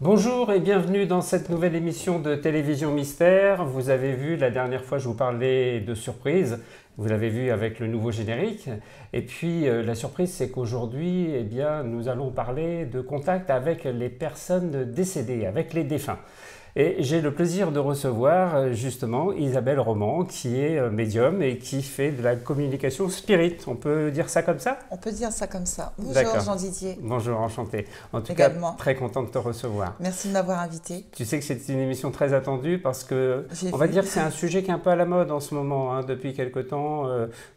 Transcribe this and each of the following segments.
Bonjour et bienvenue dans cette nouvelle émission de Télévision Mystère. Vous avez vu, la dernière fois je vous parlais de surprise, vous l'avez vu avec le nouveau générique. Et puis la surprise c'est qu'aujourd'hui, eh bien, nous allons parler de contact avec les personnes décédées, avec les défunts. Et j'ai le plaisir de recevoir justement Isabelle Roman, qui est médium et qui fait de la communication spirit. On peut dire ça comme ça? On peut dire ça comme ça. Bonjour D'accord. Jean Didier, Bonjour, enchanté. En tout cas, également. très content de te recevoir. Merci de m'avoir invité. Tu sais que c'est une émission très attendue parce que, J'ai on va vu. dire que c'est un sujet qui est un peu à la mode en ce moment, hein, depuis quelque temps.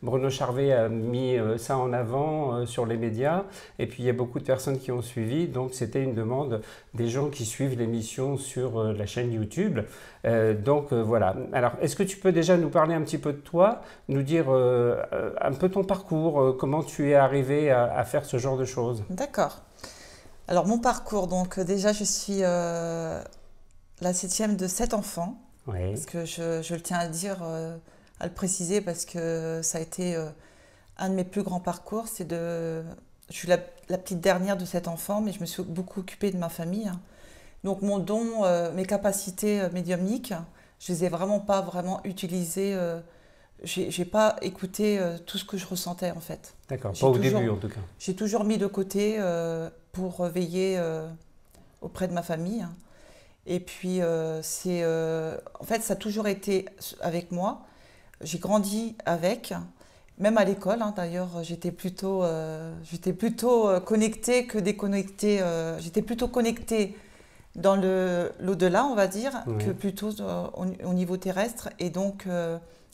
Bruno Charvet a mis ça en avant sur les médias et puis il y a beaucoup de personnes qui ont suivi. Donc c'était une demande des gens qui suivent l'émission sur la chaîne YouTube. Voilà. Alors, est-ce que tu peux déjà nous parler un petit peu de toi, nous dire un peu ton parcours, comment tu es arrivé à faire ce genre de choses? D'accord. Alors mon parcours, donc déjà je suis la septième de 7 enfants, Oui, parce que je le tiens à dire, à le préciser, parce que ça a été un de mes plus grands parcours. Je suis la petite dernière de 7 enfants, mais je me suis beaucoup occupée de ma famille, hein. Donc mon don, mes capacités médiumniques, je les ai vraiment pas vraiment utilisées. J'ai pas écouté tout ce que je ressentais en fait. d'accord. Pas J'ai au toujours, début en tout cas. j'ai toujours mis de côté pour veiller auprès de ma famille. Et puis en fait, ça a toujours été avec moi. J'ai grandi avec, même à l'école, hein, d'ailleurs, j'étais plutôt connectée que déconnectée. J'étais plutôt connectée dans l'au-delà, on va dire, que Oui. plutôt au niveau terrestre. Et donc,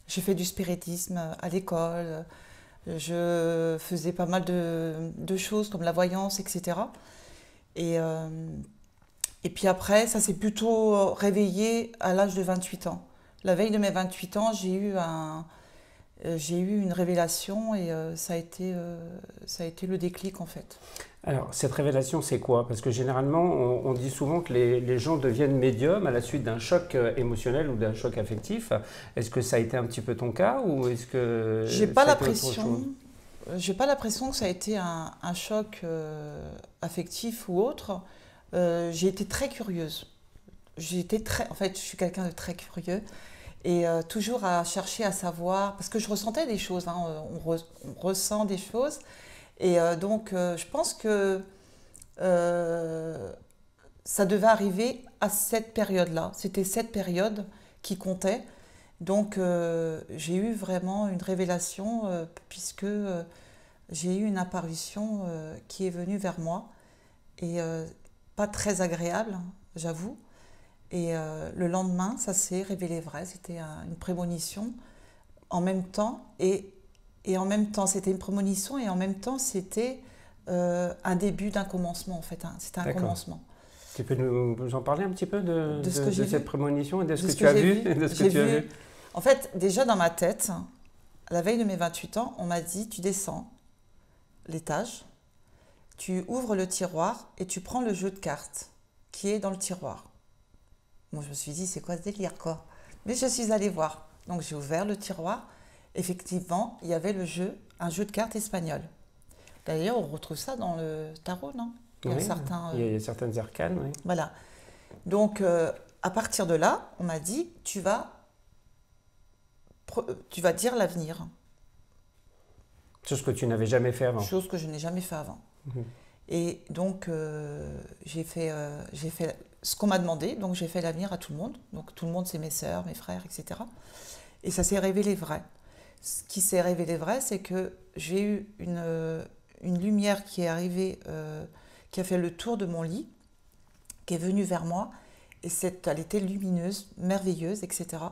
j'ai fait du spiritisme à l'école. Je faisais pas mal de choses comme la voyance, etc. Et, euh, et puis après, ça s'est plutôt réveillé à l'âge de 28 ans. La veille de mes 28 ans, j'ai eu une révélation et ça a été le déclic en fait. Alors, cette révélation, c'est quoi? Parce que généralement, on dit souvent que les gens deviennent médiums à la suite d'un choc émotionnel ou d'un choc affectif. Est-ce que ça a été un petit peu ton cas ou est-ce J'ai que pas ça a été autre l'impression, chose? j'ai pas l'impression que ça a été un choc affectif ou autre. J'ai été très curieuse. En fait, je suis quelqu'un de très curieux et toujours à chercher à savoir, parce que je ressentais des choses, hein, on ressent des choses. Et je pense que euh, ça devait arriver à cette période-là. C'était cette période qui comptait. Donc, j'ai eu vraiment une révélation puisque j'ai eu une apparition qui est venue vers moi et pas très agréable, j'avoue. Et le lendemain, ça s'est révélé vrai. C'était une prémonition en même temps et en même temps, c'était une prémonition et en même temps, c'était un début d'un commencement en fait, hein. C'était un D'accord. commencement. Tu peux nous en parler un petit peu De ce que de j'ai cette vu, prémonition et de ce de que ce tu que as j'ai vu vu, et de ce que j'ai tu as vu. vu? En fait, déjà dans ma tête, à la veille de mes 28 ans, on m'a dit, tu descends l'étage, tu ouvres le tiroir et tu prends le jeu de cartes qui est dans le tiroir. Moi, je me suis dit, c'est quoi ce délire, quoi? Mais je suis allée voir. Donc, j'ai ouvert le tiroir. Effectivement, il y avait un jeu de cartes espagnol. D'ailleurs, on retrouve ça dans le tarot, non? Il y a Oui, certains. il y a certaines arcanes, oui. Voilà. Donc, à partir de là, on m'a dit, tu vas dire l'avenir. Chose que tu n'avais jamais fait avant. Chose que je n'ai jamais fait avant. Mhm. Et donc, j'ai fait ce qu'on m'a demandé. Donc, j'ai fait l'avenir à tout le monde. Donc, tout le monde, c'est mes sœurs, mes frères, etc. Et ça s'est révélé vrai. Ce qui s'est révélé vrai, c'est que j'ai eu une lumière qui est arrivée, qui a fait le tour de mon lit, qui est venue vers moi. Et elle était lumineuse, merveilleuse, etc.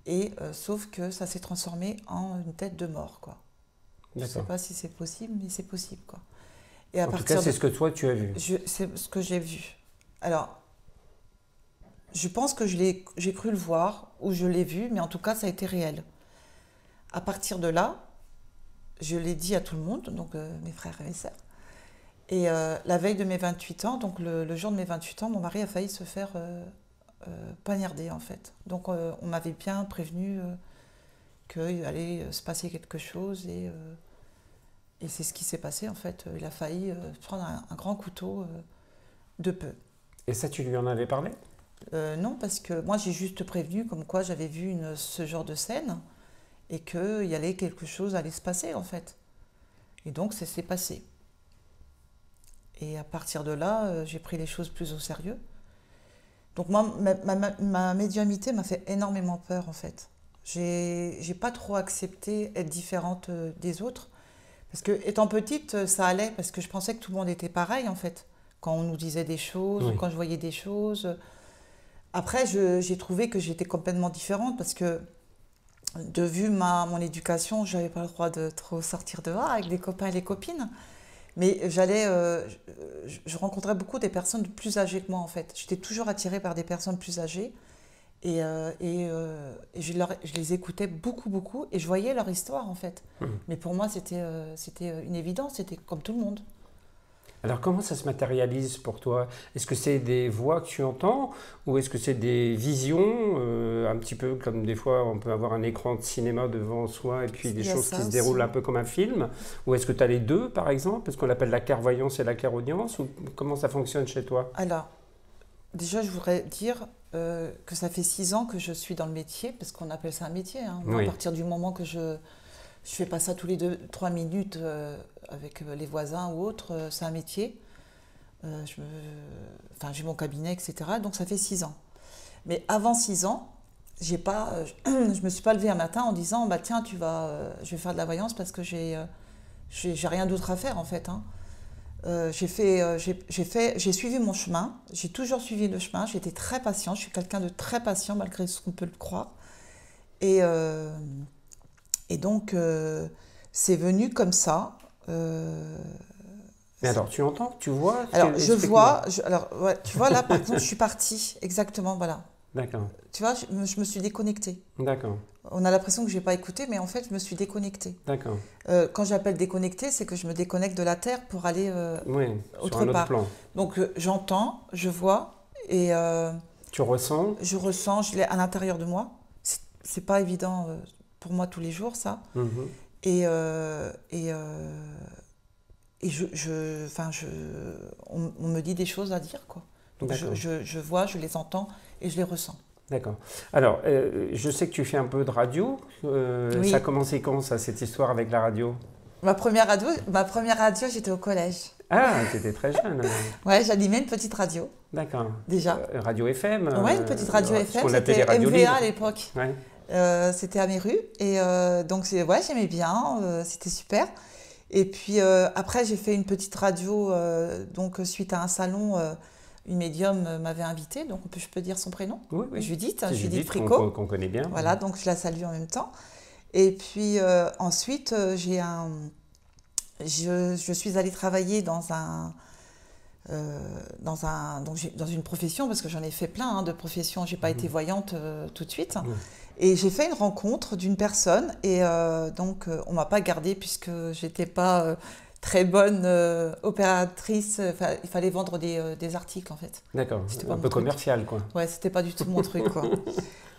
Et sauf que ça s'est transformé en une tête de mort, quoi. Je ne sais D'accord. pas si c'est possible, mais c'est possible, quoi. Et à En tout cas, partir c'est de... ce que toi tu as vu. C'est ce que j'ai vu. Alors, je pense que j'ai cru le voir, ou je l'ai vu, mais en tout cas, ça a été réel. À partir de là, je l'ai dit à tout le monde, donc mes frères et mes sœurs. Et la veille de mes 28 ans, donc le jour de mes 28 ans, mon mari a failli se faire poignarder, en fait. Donc, on m'avait bien prévenu qu'il allait se passer quelque chose et c'est ce qui s'est passé, en fait. Il a failli prendre un grand couteau de peu. Et ça, tu lui en avais parlé? Non, parce que moi j'ai juste prévenu comme quoi j'avais vu ce genre de scène et qu'il y allait quelque chose allait se passer en fait. Et donc ça s'est passé. Et à partir de là, j'ai pris les choses plus au sérieux. Donc moi, ma médiumnité m'a fait énormément peur en fait. J'ai pas trop accepté être différente des autres. Parce que étant petite, ça allait, parce que je pensais que tout le monde était pareil en fait. Quand on nous disait des choses, Oui. ou quand je voyais des choses. Après, j'ai trouvé que j'étais complètement différente, parce que de vu mon éducation, je n'avais pas le droit de trop sortir dehors avec les copains et les copines. Mais je rencontrais beaucoup des personnes plus âgées que moi en fait. J'étais toujours attirée par des personnes plus âgées. Et je les écoutais beaucoup, beaucoup, et je voyais leur histoire en fait. Mais pour moi, c'était une évidence, c'était comme tout le monde. Alors comment ça se matérialise pour toi? Est-ce que c'est des voix que tu entends ou est-ce que c'est des visions, un petit peu comme des fois on peut avoir un écran de cinéma devant soi et puis des Il y a choses ça qui se aussi. déroulent un peu comme un film? Ou est-ce que tu as les deux par exemple? Est-ce qu'on appelle la clairvoyance et la clairaudience? Ou comment ça fonctionne chez toi? Alors, déjà, je voudrais dire que ça fait 6 ans que je suis dans le métier, parce qu'on appelle ça un métier. Hein. Moi, Oui. à partir du moment que je fais pas ça tous les 2-3 minutes avec les voisins ou autres, c'est un métier. Enfin, j'ai mon cabinet, etc. Donc ça fait 6 ans. Mais avant 6 ans, je me suis pas levée un matin en disant bah tiens je vais faire de la voyance parce que j'ai rien d'autre à faire en fait. Hein. J'ai suivi mon chemin. J'ai toujours suivi le chemin. J'étais très patiente. Je suis quelqu'un de très patient malgré ce qu'on peut le croire. Et donc c'est venu comme ça. Mais alors tu entends, tu vois? Alors, je Explique-moi. vois, ouais, tu vois, là, par exemple, je suis partie, exactement, voilà. D'accord, Tu vois, je me suis déconnectée. d'accord, On a l'impression que je n'ai pas écouté, mais en fait, je me suis déconnectée. d'accord. Quand j'appelle déconnectée, c'est que je me déconnecte de la Terre pour aller Oui, sur autre un autre part. plan. Donc, j'entends, je vois, et Tu ressens? je ressens, je l'ai à l'intérieur de moi. C'est pas évident pour moi tous les jours, ça. Mhm. Et, enfin, on me dit des choses à dire, quoi. Donc D'accord. je vois, je les entends et je les ressens. D'accord. Alors, je sais que tu fais un peu de radio. Oui. Ça a commencé quand, ça, cette histoire avec la radio? Ma première radio, j'étais au collège. Ah, tu étais très jeune. Ouais, j'animais une petite radio, D'accord. déjà. Radio FM. Ouais, une petite radio Ce FM, qu'on appelait les c'était radios MVA libres. à l'époque. Ouais. C'était à Méru. Et donc, ouais, j'aimais bien, c'était super. Et puis après, j'ai fait une petite radio, donc suite à un salon, une médium m'avait invitée, donc je peux dire son prénom, Oui, oui. Judith, C'est Judith Judith Fricot. qu'on connaît bien. Voilà, donc je la salue en même temps. Et puis ensuite, je suis allée travailler dans une profession, parce que j'en ai fait plein hein, de professions, j'ai pas été voyante tout de suite. Et j'ai fait une rencontre d'une personne, et donc on m'a pas gardée puisque j'étais pas très bonne opératrice. Enfin, il fallait vendre des articles en fait. D'accord. C'était pas Un mon peu truc. commercial, quoi. Ouais, c'était pas du tout mon truc quoi.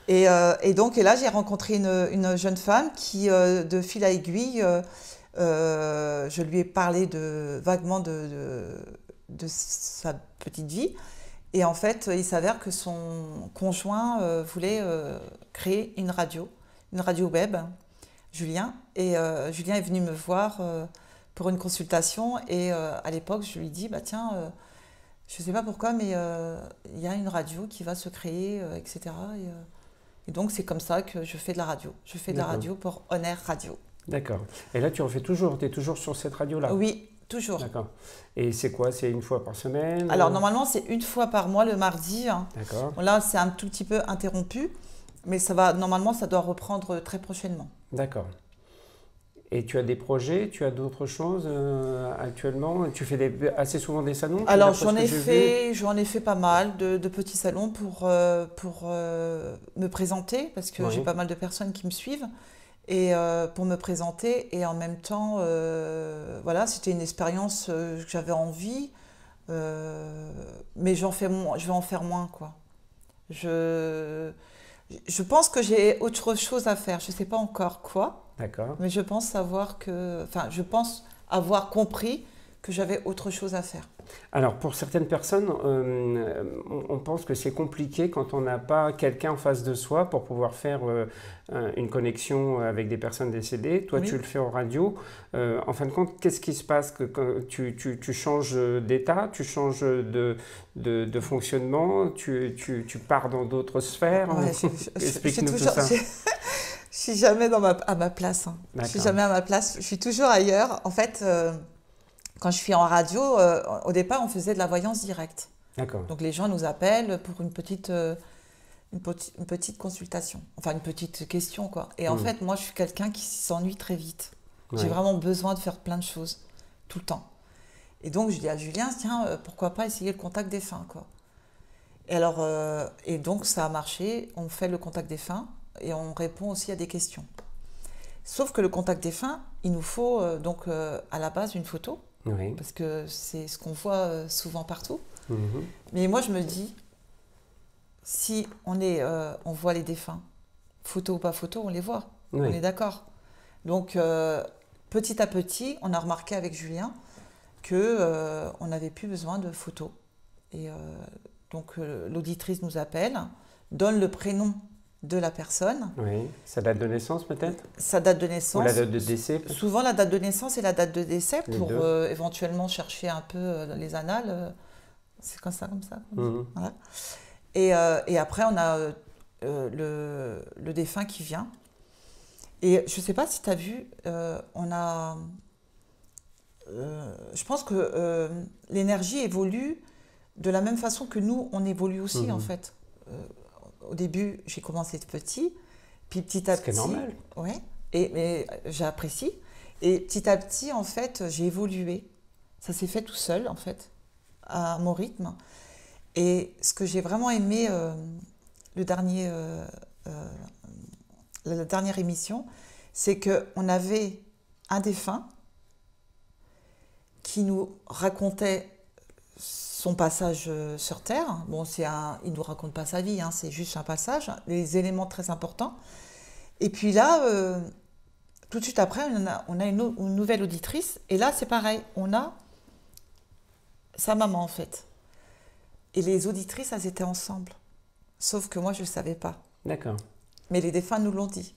Et là, j'ai rencontré une jeune femme qui, de fil à aiguille, je lui ai parlé vaguement de sa petite vie. Et en fait, il s'avère que son conjoint voulait créer une radio web, Julien. Et Julien est venu me voir pour une consultation. Et à l'époque, je lui dis, bah tiens, je ne sais pas pourquoi, mais il y a une radio qui va se créer, etc. Et donc, c'est comme ça que je fais de la radio. Je fais de la radio pour On Air Radio. D'accord. Et là, tu refais toujours, tu es toujours sur cette radio-là? Oui, toujours. D'accord. Et c'est quoi? C'est une fois par semaine? Alors, normalement, c'est une fois par mois, le mardi. Hein. D'accord. Bon, là, c'est un tout petit peu interrompu, mais normalement, ça doit reprendre très prochainement. D'accord. Et tu as des projets, tu as d'autres choses actuellement? Tu fais assez souvent des salons? Alors, j'en ai fait pas mal de petits salons pour me présenter, parce que j'ai pas mal de personnes qui me suivent. Et pour me présenter, et en même temps, voilà, c'était une expérience que j'avais envie, mais je vais en faire moins, quoi. Je pense que j'ai autre chose à faire, je ne sais pas encore quoi, D'accord. mais je pense avoir compris que j'avais autre chose à faire. Alors, pour certaines personnes, on pense que c'est compliqué quand on n'a pas quelqu'un en face de soi pour pouvoir faire une connexion avec des personnes décédées. Toi, Oui. tu le fais en radio. En fin de compte, qu'est-ce qui se passe quand tu changes d'état, tu changes de fonctionnement, tu pars dans d'autres sphères? Ouais, Explique-nous tout ça. Je suis jamais à ma place. Hein. Je suis jamais à ma place. Je suis toujours ailleurs. En fait, quand je suis en radio, au départ, on faisait de la voyance directe. D'accord. Donc les gens nous appellent pour une petite consultation. Enfin, une petite question, quoi. Et en fait, moi, je suis quelqu'un qui s'ennuie très vite. J'ai vraiment besoin de faire plein de choses, tout le temps. Et donc, je dis à Julien, tiens, pourquoi pas essayer le contact défunt, quoi. Et alors, et donc, ça a marché. On fait le contact défunt et on répond aussi à des questions. Sauf que le contact défunt, il nous faut donc à la base une photo, parce que c'est ce qu'on voit souvent partout. Mais moi, je me dis, si on voit les défunts, photo ou pas photo, on les voit. On est d'accord. Donc, petit à petit, on a remarqué avec Julien qu'on n'avait plus besoin de photos. Et donc, l'auditrice nous appelle, donne le prénom de la personne. Oui, sa date de naissance peut-être? Sa date de naissance. Ou la date de décès? Souvent la date de naissance et la date de décès Les pour éventuellement chercher un peu les annales. C'est comme ça. Voilà. Et après, on a le défunt qui vient. Et je ne sais pas si tu as vu, on a... je pense que l'énergie évolue de la même façon que nous, on évolue aussi, en fait. Au début, j'ai commencé petit, puis petit à petit... C'est normal. Ouais, mais j'apprécie. Et petit à petit, en fait, j'ai évolué. Ça s'est fait tout seul, en fait, à mon rythme. Et ce que j'ai vraiment aimé, la dernière émission, c'est qu'on avait un défunt qui nous racontait son passage sur Terre. Bon, il ne nous raconte pas sa vie, hein, c'est juste un passage, les éléments très importants. Et puis là, tout de suite après, on a une nouvelle auditrice. Et là, c'est pareil, on a sa maman, en fait. Et les auditrices, elles étaient ensemble. Sauf que moi, je ne le savais pas. D'accord. Mais les défunts nous l'ont dit.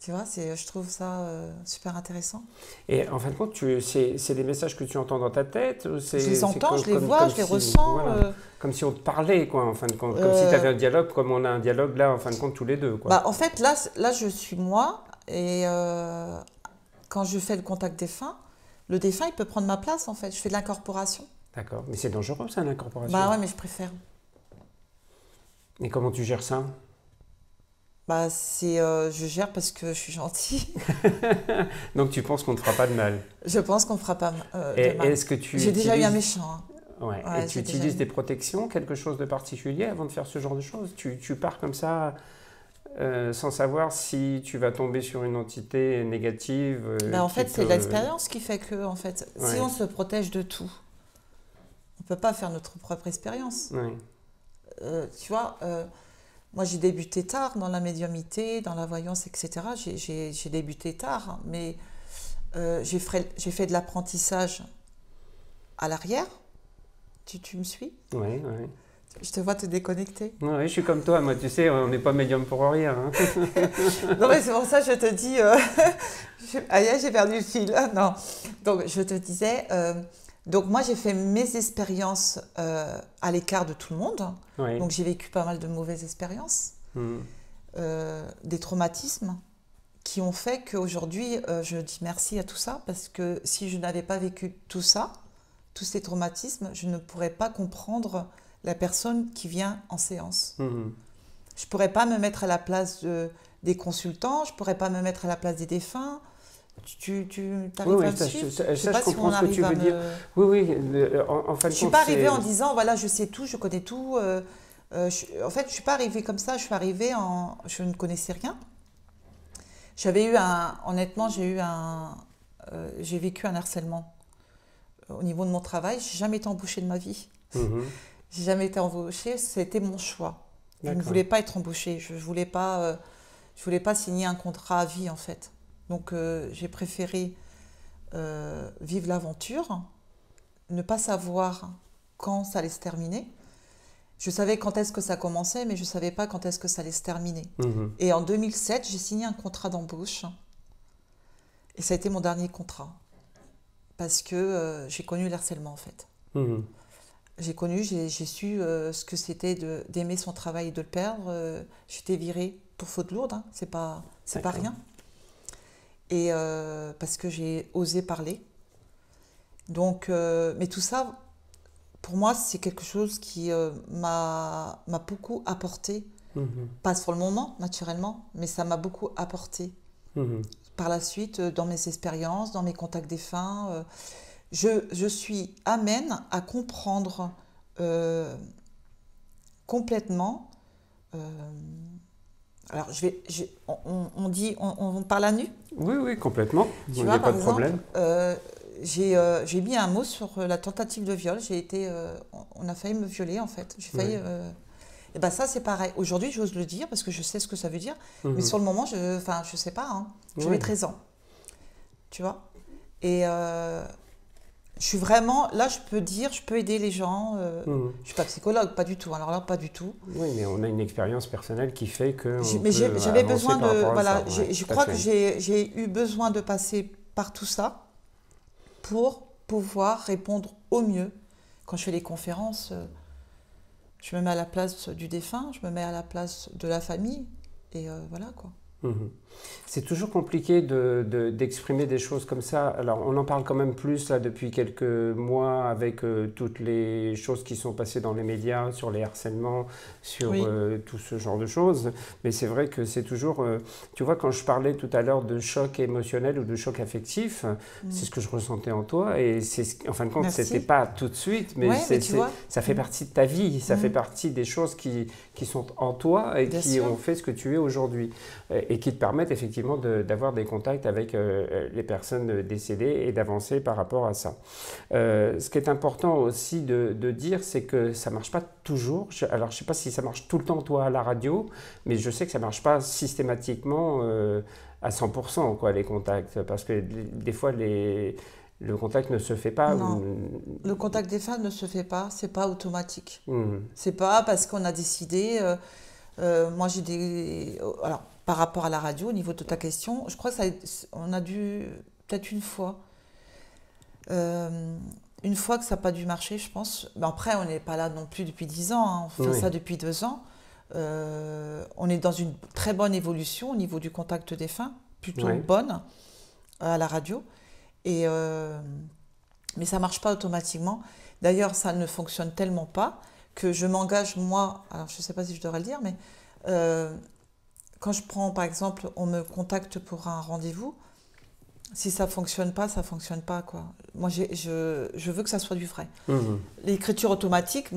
Tu vois, je trouve ça super intéressant. Et en fin de compte, c'est des messages que tu entends dans ta tête? Je les entends, je les vois, je les ressens. Voilà, comme si on te parlait, quoi, en fin de compte. Comme si tu avais un dialogue, comme on a un dialogue là, en fin de compte, tous les deux, quoi. Bah, en fait, là, je suis moi. Et quand je fais le contact défunt, le défunt, il peut prendre ma place, en fait. Je fais de l'incorporation. D'accord. Mais c'est dangereux, ça, l'incorporation? Bah ouais, mais je préfère. Et comment tu gères ça? Bah, je gère parce que je suis gentille. Donc tu penses qu'on ne te fera pas de mal? Je pense qu'on ne fera pas de mal. Est-ce que J'ai déjà eu un méchant. Hein. Ouais. Et tu utilises des protections, quelque chose de particulier avant de faire ce genre de choses? Tu pars comme ça sans savoir si tu vas tomber sur une entité négative? En fait, c'est l'expérience qui fait que, en fait, si on se protège de tout, on ne peut pas faire notre propre expérience. Tu vois, moi j'ai débuté tard dans la médiumnité, dans la voyance, etc. J'ai débuté tard, mais j'ai fait de l'apprentissage à l'arrière. Tu me suis? Oui. Je te vois te déconnecter. Oui, je suis comme toi, moi, tu sais, on n'est pas médium pour rien. Hein. Non, mais c'est pour ça que je te dis... Aïe, j'ai perdu le fil. Non. Donc, je te disais... donc, moi, j'ai fait mes expériences à l'écart de tout le monde. Oui. Donc, j'ai vécu pas mal de mauvaises expériences. Des traumatismes qui ont fait qu'aujourd'hui, je dis merci à tout ça. Parce que si je n'avais pas vécu tout ça, tous ces traumatismes, je ne pourrais pas comprendre la personne qui vient en séance. Je ne pourrais pas me mettre à la place des consultants, je ne pourrais pas me mettre à la place des défunts. Tu arrives à me suivre? Je comprends ce que tu veux dire. Oui, en fin de compte, je ne suis pas arrivée en disant, voilà, je sais tout, je connais tout. En fait, je ne suis pas arrivée comme ça, je suis arrivée je ne connaissais rien. Honnêtement, j'ai vécu un harcèlement. Au niveau de mon travail, je n'ai jamais été embauchée de ma vie. J'ai jamais été embauchée, c'était mon choix. Je ne voulais pas être embauchée, je ne voulais pas signer un contrat à vie en fait. Donc j'ai préféré vivre l'aventure, ne pas savoir quand ça allait se terminer. Je savais quand est-ce que ça commençait, mais je ne savais pas quand est-ce que ça allait se terminer. Et en 2007, j'ai signé un contrat d'embauche. Et ça a été mon dernier contrat. Parce que j'ai connu le harcèlement, en fait. J'ai su ce que c'était d'aimer son travail et de le perdre. J'étais virée pour faute lourde, hein. C'est pas rien. Et parce que j'ai osé parler. Donc, mais tout ça, pour moi, c'est quelque chose qui m'a beaucoup apporté. Pas sur le moment, naturellement, mais ça m'a beaucoup apporté. Par la suite, dans mes expériences, dans mes contacts défunts, je suis amène à comprendre complètement. Alors, on parle à nu. Oui, complètement. Tu vois, par exemple, j'ai mis un mot sur la tentative de viol. On a failli me violer, en fait. J'ai failli. Et ben ça, c'est pareil. Aujourd'hui, j'ose le dire parce que je sais ce que ça veut dire. Mais sur le moment, je sais pas. Hein. J'avais 13 ans. Tu vois. Et je suis vraiment... Là, je peux aider les gens. Je ne suis pas psychologue, pas du tout. Alors là, pas du tout. Oui, mais on a une expérience personnelle qui fait que... J'avais besoin de... Voilà, je crois que j'ai eu besoin de passer par tout ça pour pouvoir répondre au mieux. Quand je fais les conférences... Je me mets à la place du défunt, je me mets à la place de la famille, et voilà quoi. C'est toujours compliqué d'exprimer des choses comme ça. Alors, on en parle quand même plus là depuis quelques mois avec toutes les choses qui sont passées dans les médias sur les harcèlements, sur tout ce genre de choses. Mais c'est vrai que c'est toujours... tu vois, quand je parlais tout à l'heure de choc émotionnel ou de choc affectif, c'est ce que je ressentais en toi. Et en fin de compte, c'était pas tout de suite, mais, ça fait partie de ta vie. Ça fait partie des choses qui sont en toi et qui ont fait ce que tu es aujourd'hui. Et qui te permettent effectivement d'avoir des contacts avec les personnes décédées et d'avancer par rapport à ça. Ce qui est important aussi de dire, c'est que ça ne marche pas toujours. Alors, je ne sais pas si ça marche tout le temps, toi, à la radio, mais je sais que ça ne marche pas systématiquement à 100%, quoi, les contacts, parce que des fois, le contact ne se fait pas. Non, le contact des femmes ne se fait pas, c'est pas automatique. C'est pas parce qu'on a décidé... moi, j'ai des... Alors, par rapport à la radio, au niveau de ta question, je crois qu'on a dû, peut-être une fois que ça n'a pas dû marcher, je pense. Mais après, on n'est pas là non plus depuis 10 ans, hein. On fait ça depuis 2 ans. On est dans une très bonne évolution au niveau du contact défunt, plutôt bonne à la radio. Mais ça ne marche pas automatiquement. D'ailleurs, ça ne fonctionne tellement pas que je m'engage, moi, alors je ne sais pas si je devrais le dire, mais quand je prends, par exemple, on me contacte pour un rendez-vous, si ça ne fonctionne pas, ça ne fonctionne pas, quoi. Moi, je veux que ça soit du vrai. L'écriture automatique,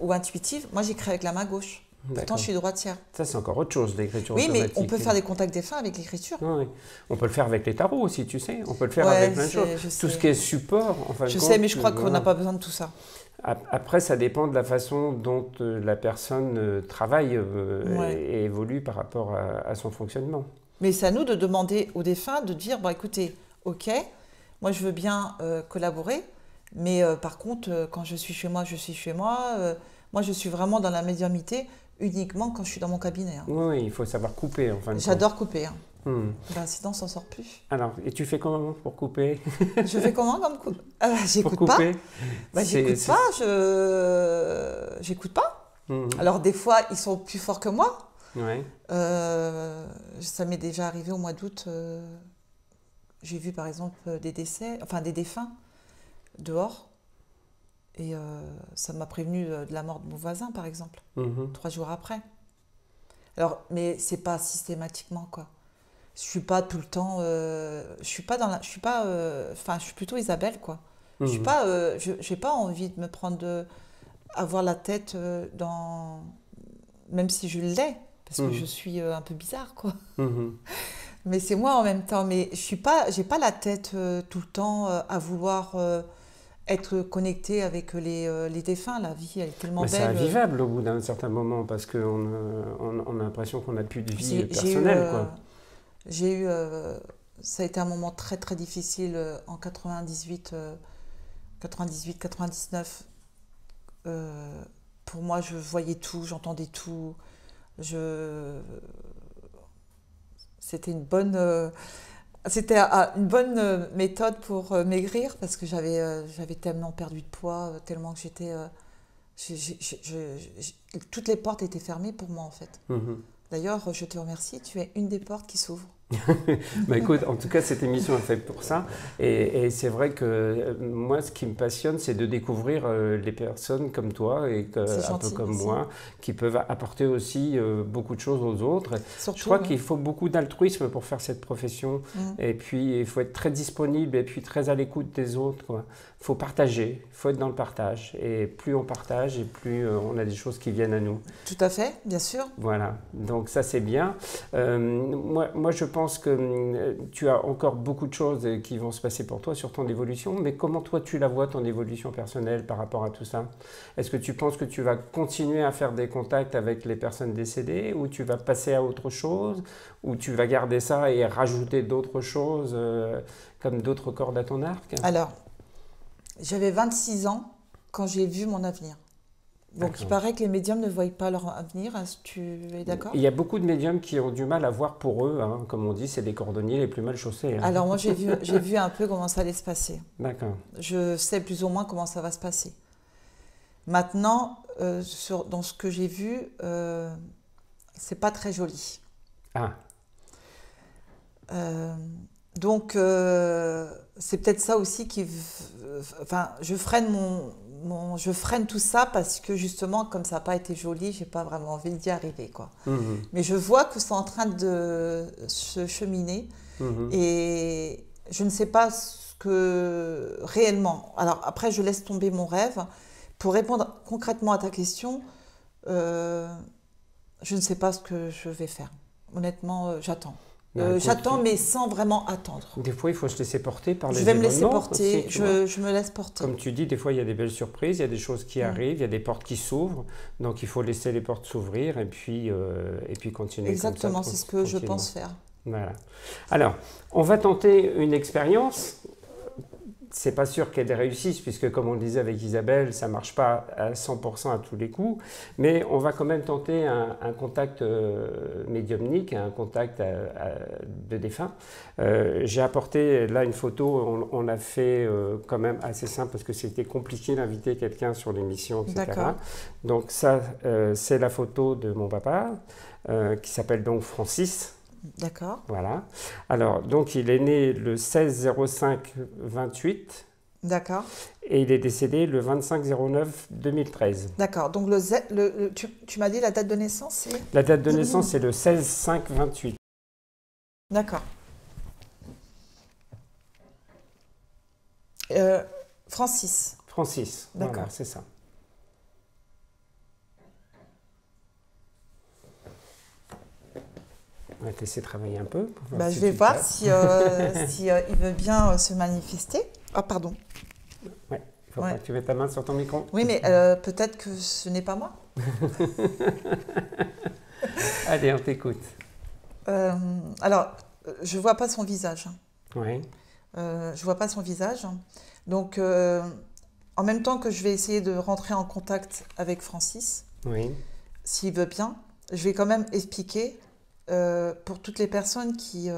ou intuitive, moi, j'écris avec la main gauche. Pourtant, je suis droitière. Ça, c'est encore autre chose, l'écriture automatique. Oui, mais on peut faire des contacts défunts avec l'écriture. Oui. On peut le faire avec les tarots aussi, tu sais. On peut le faire avec plein de choses. Tout ce qui est support, en fin de compte. Je sais, mais je crois qu'on n'a pas besoin de tout ça. Après, ça dépend de la façon dont la personne travaille et évolue par rapport à son fonctionnement. Mais c'est à nous de demander aux défunts de dire, écoutez, ok, moi je veux bien collaborer, mais par contre, quand je suis chez moi, je suis chez moi. Moi, je suis vraiment dans la médiumnité uniquement quand je suis dans mon cabinet. Hein. Oui, il faut savoir couper, en fin de compte. J'adore couper. Hein. Sinon, on s'en sort plus. Alors, et tu fais comment pour couper? Je fais comment comme coupe? J'écoute pas. J'écoute pas. J'écoute pas. Alors, des fois, ils sont plus forts que moi. Ça m'est déjà arrivé au mois d'août. J'ai vu, par exemple, des défunts dehors. Et ça m'a prévenu de la mort de mon voisin, par exemple, 3 jours après. Alors, mais c'est pas systématiquement, quoi. Je suis pas tout le temps. Je suis plutôt Isabelle, quoi. Je suis pas. J'ai pas envie de me prendre avoir la tête dans. Même si je l'ai, parce que je suis un peu bizarre, quoi. Mais c'est moi en même temps. Mais j'ai pas la tête tout le temps à vouloir. Être connecté avec les défunts, la vie, elle est tellement belle. C'est invivable au bout d'un certain moment parce qu'on a l'impression qu'on n'a plus de vie personnelle. Ça a été un moment très très difficile en 98 98, 99, pour moi, je voyais tout, j'entendais tout. C'était une bonne méthode pour maigrir parce que j'avais tellement perdu de poids, tellement que toutes les portes étaient fermées pour moi en fait. D'ailleurs, je te remercie, tu es une des portes qui s'ouvre. Bah écoute, en tout cas, cette émission est faite pour ça. Et c'est vrai que moi, ce qui me passionne, c'est de découvrir les personnes comme toi et un peu comme moi, qui peuvent apporter aussi beaucoup de choses aux autres. Surtout, je crois qu'il faut beaucoup d'altruisme pour faire cette profession. Et puis, il faut être très disponible et puis très à l'écoute des autres, quoi. Il faut partager, il faut être dans le partage. Et plus on partage, et plus on a des choses qui viennent à nous. Tout à fait, bien sûr. Voilà, donc ça c'est bien. Moi je pense que tu as encore beaucoup de choses qui vont se passer pour toi sur ton évolution, mais comment toi tu la vois, ton évolution personnelle par rapport à tout ça? Est-ce que tu penses que tu vas continuer à faire des contacts avec les personnes décédées, ou tu vas passer à autre chose, ou tu vas garder ça et rajouter d'autres choses comme d'autres cordes à ton arc? Alors, j'avais 26 ans quand j'ai vu mon avenir. Donc, il paraît que les médiums ne voient pas leur avenir. Est-ce que tu es d'accord? Il y a beaucoup de médiums qui ont du mal à voir pour eux. Hein. Comme on dit, c'est des cordonniers les plus mal chaussés. Hein. Alors, moi, j'ai vu un peu comment ça allait se passer. D'accord. Je sais plus ou moins comment ça va se passer. Maintenant, dans ce que j'ai vu, c'est pas très joli. Ah. Donc, c'est peut-être ça aussi enfin, je freine tout ça parce que justement, comme ça n'a pas été joli, j'ai pas vraiment envie d'y arriver, quoi. Mais je vois que c'est en train de se cheminer et je ne sais pas ce que réellement. Alors après, je laisse tomber mon rêve. Pour répondre concrètement à ta question, je ne sais pas ce que je vais faire. Honnêtement, j'attends. J'attends, mais sans vraiment attendre. Des fois, il faut se laisser porter par les événements. Je vais me laisser porter, je me laisse porter. Comme tu dis, des fois, il y a des belles surprises, il y a des choses qui arrivent, il y a des portes qui s'ouvrent. Donc, il faut laisser les portes s'ouvrir et puis continuer. Exactement, comme ça, c'est ce que je pense faire. Voilà. Alors, on va tenter une expérience. C'est pas sûr qu'elle réussisse, puisque comme on le disait avec Isabelle, ça ne marche pas à 100% à tous les coups, mais on va quand même tenter un contact médiumnique, un contact de défunt. J'ai apporté là une photo, on l'a fait quand même assez simple, parce que c'était compliqué d'inviter quelqu'un sur l'émission, etc. D'accord. Donc ça, c'est la photo de mon papa, qui s'appelle donc Francis. D'accord. Voilà. Alors, donc, il est né le 16-05-28. D'accord. Et il est décédé le 25-09-2013. D'accord. Donc, tu m'as dit la date de naissance, c'est? La date de naissance, c'est le 16-5-28. D'accord. Francis. Francis. D'accord. Voilà, c'est ça. On va te laisser travailler un peu. Je vais voir si il veut bien se manifester. Ah, pardon. Ouais, il faut pas que tu mettes ta main sur ton micro. Oui, mais peut-être que ce n'est pas moi. Allez, on t'écoute. Alors, je ne vois pas son visage. Oui. Je ne vois pas son visage. Donc, en même temps que je vais essayer de rentrer en contact avec Francis, oui. S'il veut bien, je vais quand même expliquer pour toutes les personnes qui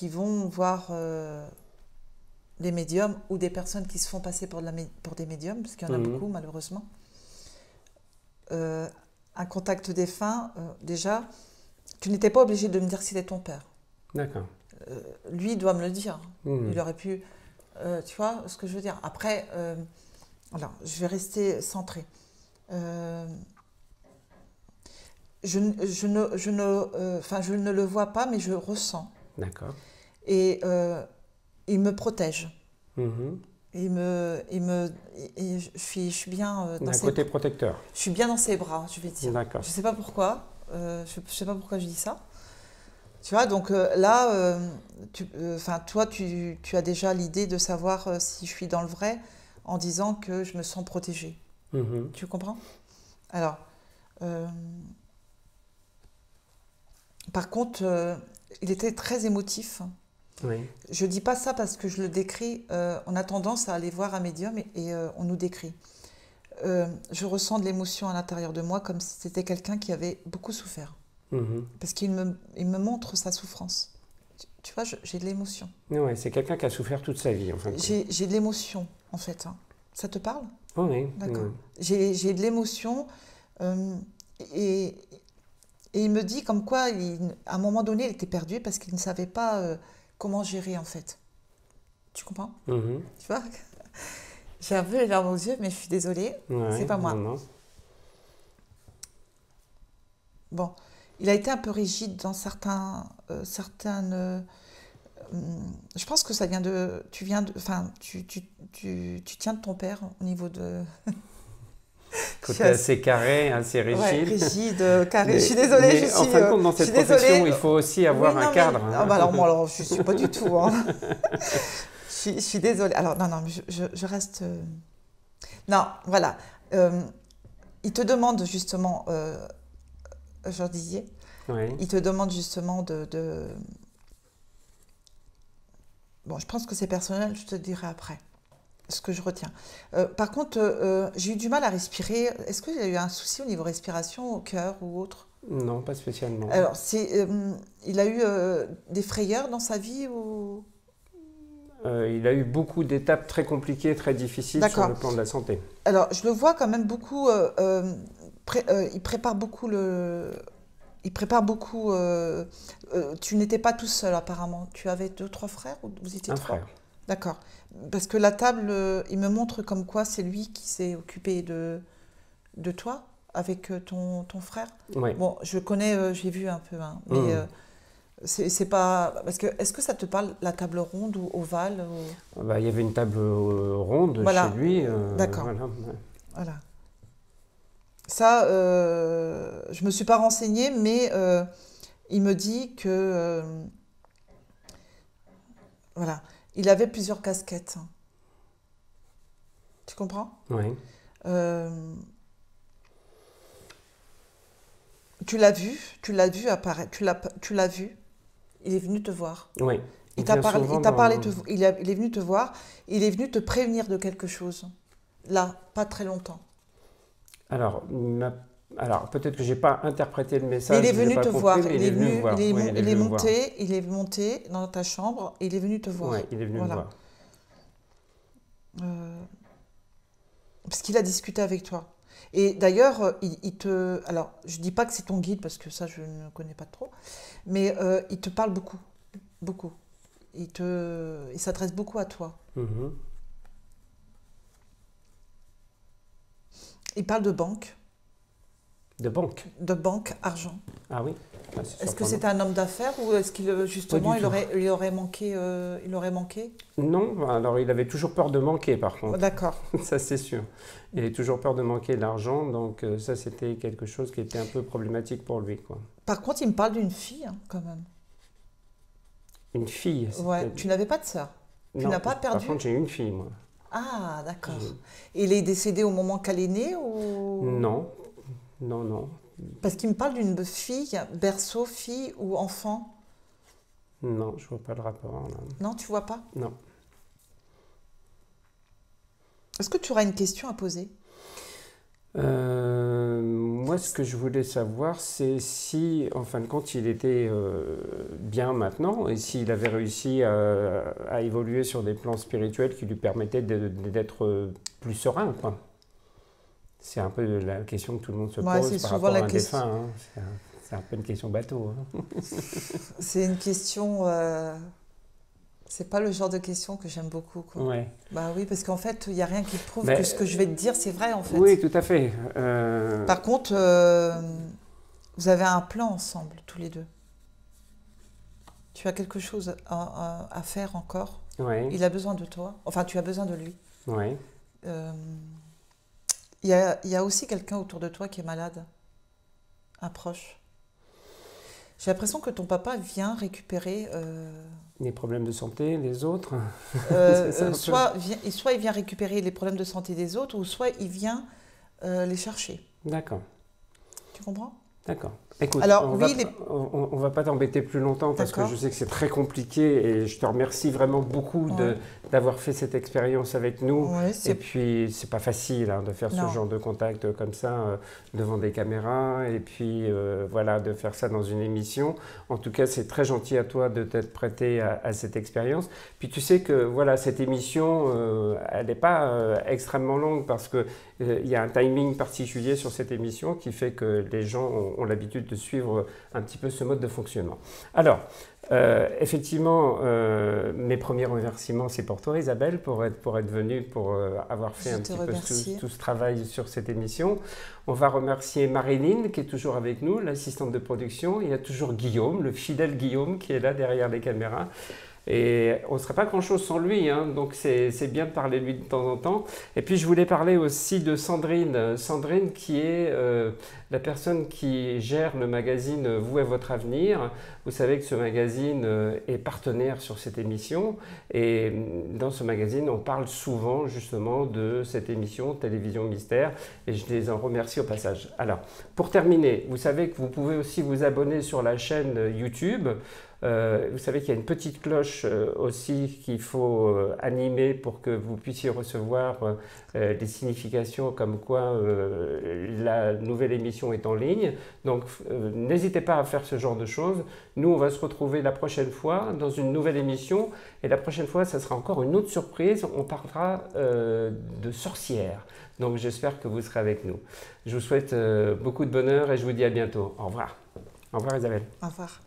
vont voir les médiums ou des personnes qui se font passer pour des médiums, parce qu'il y en a beaucoup malheureusement. Un contact défunt, déjà, tu n'étais pas obligé de me dire que c'était ton père. D'accord. Lui, il doit me le dire. Il aurait pu... tu vois ce que je veux dire? Après, alors, je vais rester centrée. Je ne le vois pas, mais je ressens. D'accord. Et il me protège. Je suis bien dans ses... côté protecteur. Je suis bien dans ses bras, je vais dire. D'accord. Je ne sais pas pourquoi. Je sais pas pourquoi je dis ça. Tu vois, donc là, toi, tu as déjà l'idée de savoir si je suis dans le vrai en disant que je me sens protégée. Tu comprends? Alors, par contre, il était très émotif Oui. Je ne dis pas ça parce que je le décris. On a tendance à aller voir un médium et on nous décrit. Je ressens de l'émotion à l'intérieur de moi comme si c'était quelqu'un qui avait beaucoup souffert. Parce qu'il me montre sa souffrance. Tu vois, j'ai de l'émotion. Ouais, c'est quelqu'un qui a souffert toute sa vie, en fin de compte. J'ai de l'émotion, en fait. Hein. Ça te parle? Oh, oui. D'accord. Oui. J'ai de l'émotion et il me dit comme quoi, à un moment donné, il était perdu parce qu'il ne savait pas comment gérer, en fait. Tu comprends? Tu vois? J'ai un peu les larmes aux yeux, mais je suis désolée. Ouais, c'est pas moi. Non. Bon, il a été un peu rigide dans certaines. Je pense que ça vient de. Enfin, tu tiens de ton père au niveau de. Côté assez carré, assez rigide. Ouais, rigide, carré. Je suis désolée, je suis. En fin de compte, dans cette profession, il faut aussi avoir un cadre. Mais, alors, je ne suis pas du tout. Hein. je suis désolée. Alors, non, je reste. Non, voilà. Il te demande justement, Jean Dizier, il te demande justement de... Bon, je pense que c'est personnel, je te dirai après ce que je retiens. Par contre, j'ai eu du mal à respirer. Est-ce qu'il y a eu un souci au niveau respiration, au cœur ou autre? Non, pas spécialement. Alors, il a eu des frayeurs dans sa vie ou... Il a eu beaucoup d'étapes très compliquées, très difficiles sur le plan de la santé. Alors, je le vois quand même beaucoup... il prépare beaucoup tu n'étais pas tout seul apparemment. Tu avais 2, 3 frères ou vous étiez 3? Un frère. D'accord. Parce que la table, il me montre comme quoi c'est lui qui s'est occupé de toi avec ton frère. Oui. Bon, je connais, j'ai vu un peu, hein, mais c'est pas... Parce que, est-ce que ça te parle, la table ronde ou ovale ou... Bah, il y avait une table ronde voilà. chez lui. D'accord. Voilà. Ça, je ne me suis pas renseignée, mais il me dit que... voilà. Il avait plusieurs casquettes. Tu comprends? Oui. Tu l'as vu apparaître, tu l'as vu, il est venu te voir. Oui. Il est venu te voir, il est venu te prévenir de quelque chose. Là, pas très longtemps. Alors peut-être que je n'ai pas interprété le message. Mais il est venu te voir. Il est est monté dans ta chambre et il est venu te voir. Oui, il est venu me voir. Parce qu'il a discuté avec toi. Et d'ailleurs, alors, je ne dis pas que c'est ton guide, parce que ça, je ne connais pas trop, mais il te parle beaucoup. Beaucoup. Il s'adresse beaucoup à toi. Il parle de banque. De banque? De banque, argent. Ah oui. Est-ce que c'était un homme d'affaires ou est-ce qu'il justement il aurait manqué Non, alors il avait toujours peur de manquer par contre. D'accord. Ça c'est sûr. Il avait toujours peur de manquer de l'argent, donc ça c'était quelque chose qui était un peu problématique pour lui, quoi. Par contre, il me parle d'une fille, hein, quand même. Une fille? Ouais. Tu n'avais pas de sœur? Tu n'as pas perdu? Par contre, j'ai une fille, moi. Ah, d'accord. Et il est décédé au moment qu'elle est née ou... Non. Parce qu'il me parle d'une fille, berceau, fille ou enfant. Non, je vois pas le rapport. Là. Non, tu vois pas? Non. Est-ce que tu auras une question à poser? Moi, ce que je voulais savoir, c'est si, en fin de compte, il était bien maintenant et s'il avait réussi à évoluer sur des plans spirituels qui lui permettaient d'être plus serein, quoi. C'est un peu la question que tout le monde se pose par rapport à un défunt. Hein. C'est un peu une question bateau. Hein. C'est une question... C'est pas le genre de question que j'aime beaucoup. Quoi. Ouais. Bah oui, parce qu'en fait, il n'y a rien qui prouve que ce que je vais te dire, c'est vrai, en fait. Oui, tout à fait. Par contre, vous avez un plan ensemble, tous les deux. Tu as quelque chose à faire encore. Ouais. Il a besoin de toi. Enfin, tu as besoin de lui. Ouais. Il y a aussi quelqu'un autour de toi qui est malade. Un proche. J'ai l'impression que ton papa vient récupérer... Les problèmes de santé des autres. Soit il vient récupérer les problèmes de santé des autres, ou soit il vient les chercher. D'accord. Tu comprends? D'accord. Écoute, Alors, on va pas t'embêter plus longtemps parce que je sais que c'est très compliqué et je te remercie vraiment beaucoup d'avoir fait cette expérience avec nous. Et puis, c'est pas facile hein, de faire ce genre de contact comme ça devant des caméras et puis voilà, de faire ça dans une émission. En tout cas, c'est très gentil à toi de t'être prêté à cette expérience. Puis tu sais que voilà, cette émission, elle n'est pas extrêmement longue parce que il y a un timing particulier sur cette émission qui fait que les gens ont l'habitude de suivre un petit peu ce mode de fonctionnement. Alors, effectivement, mes premiers remerciements, c'est pour toi Isabelle, pour être venue, pour avoir fait un petit peu tout ce travail sur cette émission. On va remercier Marilyn qui est toujours avec nous, l'assistante de production. Il y a toujours Guillaume, le fidèle Guillaume qui est là derrière les caméras. Et on ne serait pas grand-chose sans lui, hein, donc c'est bien de parler de lui de temps en temps. Et puis je voulais parler aussi de Sandrine. Sandrine qui est la personne qui gère le magazine Vous et votre avenir. Vous savez que ce magazine est partenaire sur cette émission. Et dans ce magazine, on parle souvent justement de cette émission Télévision Mystère. Et je les en remercie au passage. Alors, pour terminer, vous savez que vous pouvez aussi vous abonner sur la chaîne YouTube. Vous savez qu'il y a une petite cloche aussi qu'il faut animer pour que vous puissiez recevoir des significations comme quoi la nouvelle émission est en ligne. Donc n'hésitez pas à faire ce genre de choses. Nous, on va se retrouver la prochaine fois dans une nouvelle émission. Et la prochaine fois, ça sera encore une autre surprise. On parlera de sorcières. Donc j'espère que vous serez avec nous. Je vous souhaite beaucoup de bonheur et je vous dis à bientôt. Au revoir. Au revoir Isabelle. Au revoir.